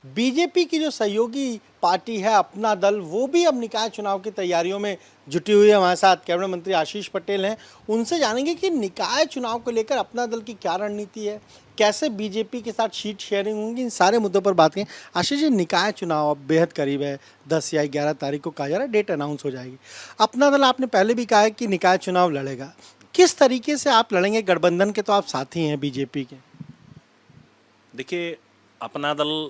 BJP की जो सहयोगी पार्टी है अपना दल, वो भी अब निकाय चुनाव की तैयारियों में जुटी हुई है। हमारे साथ कैबिनेट मंत्री आशीष पटेल हैं। उनसे जानेंगे कि निकाय चुनाव को लेकर अपना दल की क्या रणनीति है, कैसे बीजेपी के साथ सीट शेयरिंग होंगी, इन सारे मुद्दों पर बात करें। आशीष जी, निकाय चुनाव अब बेहद करीब है। 10 या 11 तारीख को कहा जा रहा है, डेट अनाउंस हो जाएगी। अपना दल, आपने पहले भी कहा है कि निकाय चुनाव लड़ेगा। किस तरीके से आप लड़ेंगे? गठबंधन के तो आप साथी हैं बीजेपी के। देखिए, अपना दल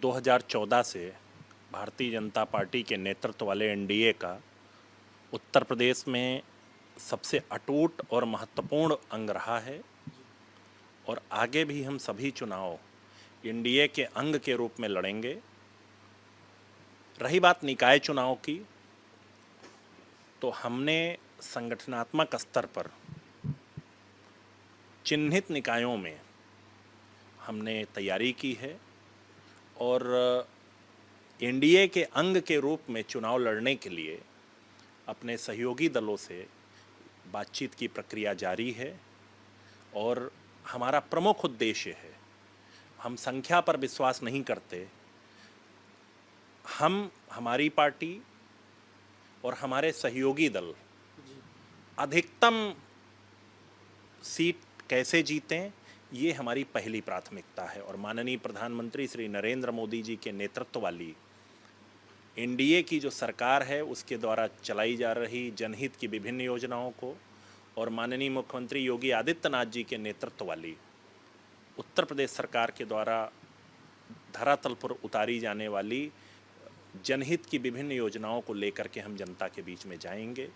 2014 से भारतीय जनता पार्टी के नेतृत्व वाले एनडीए का उत्तर प्रदेश में सबसे अटूट और महत्वपूर्ण अंग रहा है और आगे भी हम सभी चुनाव एनडीए के अंग के रूप में लड़ेंगे। रही बात निकाय चुनाव की, तो हमने संगठनात्मक स्तर पर चिन्हित निकायों में हमने तैयारी की है और एनडीए के अंग के रूप में चुनाव लड़ने के लिए अपने सहयोगी दलों से बातचीत की प्रक्रिया जारी है। और हमारा प्रमुख उद्देश्य है, हम संख्या पर विश्वास नहीं करते। हमारी पार्टी और हमारे सहयोगी दल अधिकतम सीट कैसे जीतें, ये हमारी पहली प्राथमिकता है। और माननीय प्रधानमंत्री श्री नरेंद्र मोदी जी के नेतृत्व वाली एनडीए की जो सरकार है, उसके द्वारा चलाई जा रही जनहित की विभिन्न योजनाओं को और माननीय मुख्यमंत्री योगी आदित्यनाथ जी के नेतृत्व वाली उत्तर प्रदेश सरकार के द्वारा धरातल पर उतारी जाने वाली जनहित की विभिन्न योजनाओं को लेकर के हम जनता के बीच में जाएंगे।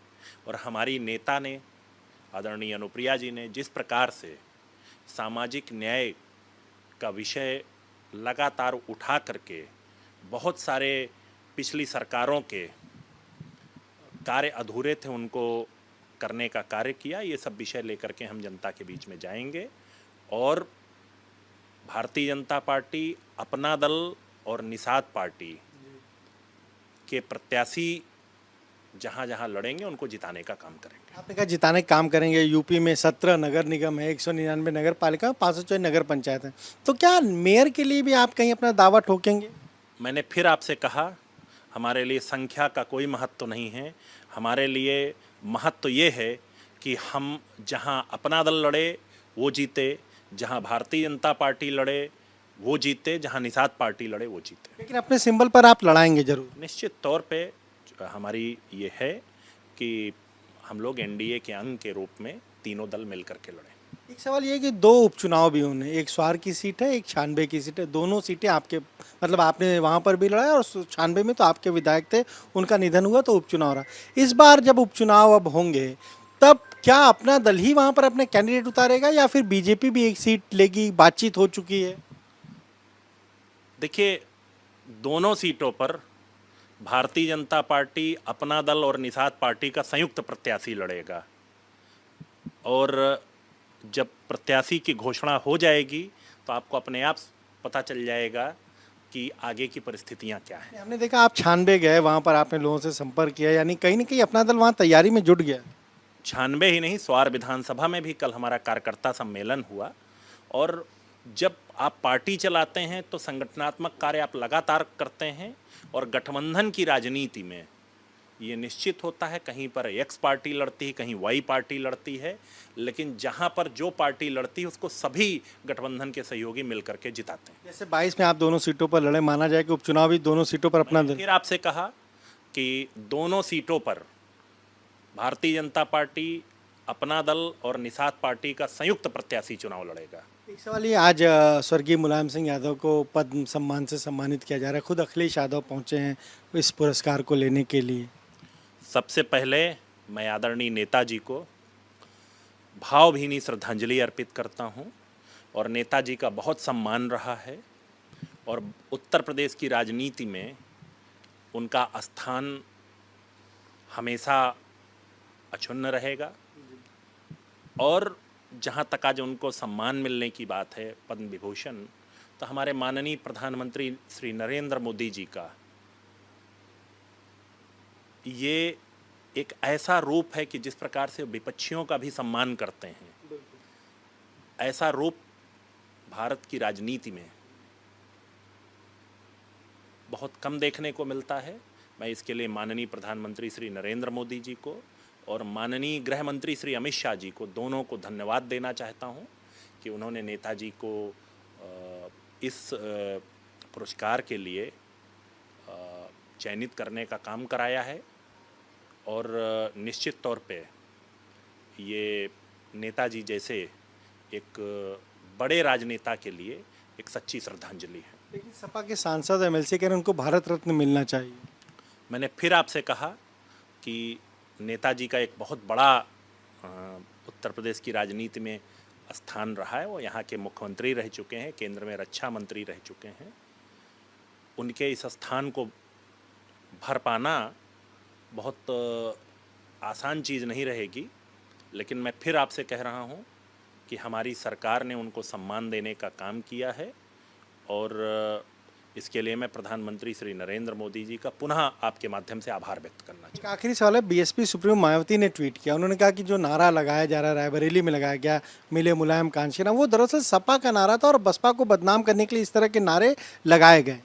और हमारी नेता ने, आदरणीय अनुप्रिया जी ने, जिस प्रकार से सामाजिक न्याय का विषय लगातार उठा करके बहुत सारे पिछली सरकारों के कार्य अधूरे थे, उनको करने का कार्य किया, ये सब विषय लेकर के हम जनता के बीच में जाएंगे। और भारतीय जनता पार्टी, अपना दल और निषाद पार्टी के प्रत्याशी जहां जहां लड़ेंगे उनको जिताने का काम करेंगे। आपने कहा जिताने का काम करेंगे। यूपी में 17 नगर निगम है, 199 नगर पालिका, 504 नगर पंचायत है। तो क्या मेयर के लिए भी आप कहीं अपना दावा ठोकेंगे? मैंने फिर आपसे कहा, हमारे लिए संख्या का कोई महत्व नहीं है। हमारे लिए महत्व ये है कि हम जहां अपना दल लड़े वो जीते, जहां भारतीय जनता पार्टी लड़े वो जीते, जहां निषाद पार्टी लड़े वो जीते। लेकिन अपने सिंबल पर आप लड़ाएंगे जरूर। निश्चित तौर पे हमारी ये है कि हम लोग एनडीए के अंग के रूप में तीनों दल मिलकर के लड़ें। एक सवाल ये है कि 2 उपचुनाव भी होने, एक स्वार की सीट है, एक 96 की सीट है। दोनों सीटें आपके, मतलब आपने वहां पर भी लड़ा है और 96 में तो आपके विधायक थे, उनका निधन हुआ तो उपचुनाव रहा। इस बार जब उपचुनाव अब होंगे, तब क्या अपना दल ही वहां पर अपने कैंडिडेट उतारेगा या फिर बीजेपी भी एक सीट लेगी? बातचीत हो चुकी है। देखिए, दोनों सीटों पर भारतीय जनता पार्टी, अपना दल और निषाद पार्टी का संयुक्त प्रत्याशी लड़ेगा। और जब प्रत्याशी की घोषणा हो जाएगी तो आपको अपने आप पता चल जाएगा कि आगे की परिस्थितियां क्या हैं। हमने देखा आप 96 गए, वहां पर आपने लोगों से संपर्क किया, यानी कहीं ना कहीं अपना दल वहां तैयारी में जुट गया। 96 ही नहीं, स्वार विधानसभा में भी कल हमारा कार्यकर्ता सम्मेलन हुआ। और जब आप पार्टी चलाते हैं तो संगठनात्मक कार्य आप लगातार करते हैं। और गठबंधन की राजनीति में ये निश्चित होता है, कहीं पर एक्स पार्टी लड़ती है, कहीं वाई पार्टी लड़ती है, लेकिन जहां पर जो पार्टी लड़ती है उसको सभी गठबंधन के सहयोगी मिलकर के जिताते हैं। जैसे 22 में आप दोनों सीटों पर लड़े, माना जाए कि उपचुनाव भी दोनों सीटों पर अपना दल। फिर आपसे कहा कि दोनों सीटों पर भारतीय जनता पार्टी, अपना दल और निषाद पार्टी का संयुक्त प्रत्याशी चुनाव लड़ेगा। एक सवाल ये, आज स्वर्गीय मुलायम सिंह यादव को पद्म सम्मान से सम्मानित किया जा रहा है। खुद अखिलेश यादव पहुंचे हैं इस पुरस्कार को लेने के लिए। सबसे पहले मैं आदरणीय नेताजी को भावभीनी श्रद्धांजलि अर्पित करता हूं। और नेताजी का बहुत सम्मान रहा है और उत्तर प्रदेश की राजनीति में उनका स्थान हमेशा अक्षुण्ण रहेगा। और जहां तक आज उनको सम्मान मिलने की बात है, पद्म विभूषण, तो हमारे माननीय प्रधानमंत्री श्री नरेंद्र मोदी जी का ये एक ऐसा रूप है कि जिस प्रकार से विपक्षियों का भी सम्मान करते हैं, ऐसा रूप भारत की राजनीति में बहुत कम देखने को मिलता है। मैं इसके लिए माननीय प्रधानमंत्री श्री नरेंद्र मोदी जी को और माननीय गृह मंत्री श्री अमित शाह जी को, दोनों को धन्यवाद देना चाहता हूं कि उन्होंने नेताजी को इस पुरस्कार के लिए चयनित करने का काम कराया है। और निश्चित तौर पे ये नेताजी जैसे एक बड़े राजनेता के लिए एक सच्ची श्रद्धांजलि है। लेकिन सपा के सांसद एमएलसी कह रहे हैं उनको भारत रत्न मिलना चाहिए। मैंने फिर आपसे कहा कि नेताजी का एक बहुत बड़ा उत्तर प्रदेश की राजनीति में स्थान रहा है। वो यहाँ के मुख्यमंत्री रह चुके हैं, केंद्र में रक्षा मंत्री रह चुके हैं। उनके इस स्थान को भर पाना बहुत आसान चीज़ नहीं रहेगी, लेकिन मैं फिर आपसे कह रहा हूँ कि हमारी सरकार ने उनको सम्मान देने का काम किया है और इसके लिए मैं प्रधानमंत्री श्री नरेंद्र मोदी जी का पुनः आपके माध्यम से आभार व्यक्त करना चाहता हूँ। आखिरी सवाल है, बीएसपी सुप्रीमो मायावती ने ट्वीट किया। उन्होंने कहा कि जो नारा लगाया जा रहा है, रायबरेली में लगाया गया, मिले मुलायम कांशीराम, वो दरअसल सपा का नारा था और बसपा को बदनाम करने के लिए इस तरह के नारे लगाए गए।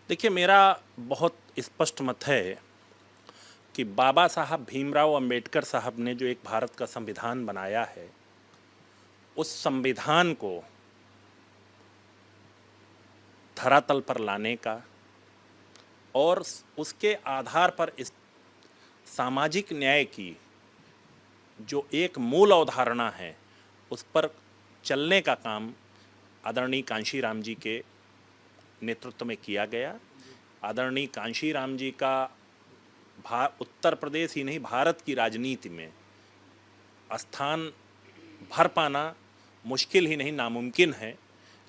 देखिए, मेरा बहुत स्पष्ट मत है कि बाबा साहब भीमराव अंबेडकर साहब ने जो एक भारत का संविधान बनाया है, उस संविधान को धरातल पर लाने का और उसके आधार पर इस सामाजिक न्याय की जो एक मूल अवधारणा है, उस पर चलने का काम आदरणीय कांशीराम जी के नेतृत्व में किया गया। आदरणीय कांशीराम जी का उत्तर प्रदेश ही नहीं, भारत की राजनीति में स्थान भर पाना मुश्किल ही नहीं, नामुमकिन है।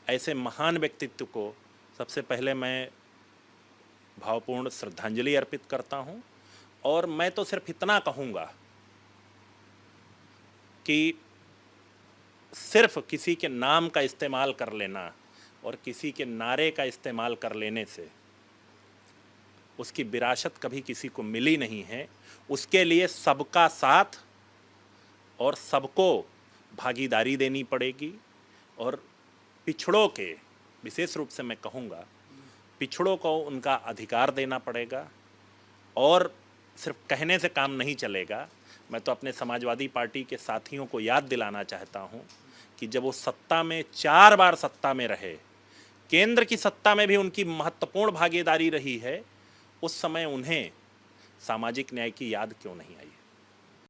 ऐसे महान व्यक्तित्व को सबसे पहले मैं भावपूर्ण श्रद्धांजलि अर्पित करता हूं। और मैं तो सिर्फ इतना कहूँगा कि सिर्फ किसी के नाम का इस्तेमाल कर लेना और किसी के नारे का इस्तेमाल कर लेने से उसकी विरासत कभी किसी को मिली नहीं है। उसके लिए सबका साथ और सबको भागीदारी देनी पड़ेगी। और पिछड़ों के, विशेष रूप से मैं कहूँगा, पिछड़ों को उनका अधिकार देना पड़ेगा। और सिर्फ कहने से काम नहीं चलेगा। मैं तो अपने समाजवादी पार्टी के साथियों को याद दिलाना चाहता हूँ कि जब वो सत्ता में 4 बार सत्ता में रहे, केंद्र की सत्ता में भी उनकी महत्वपूर्ण भागीदारी रही है, उस समय उन्हें सामाजिक न्याय की याद क्यों नहीं आई।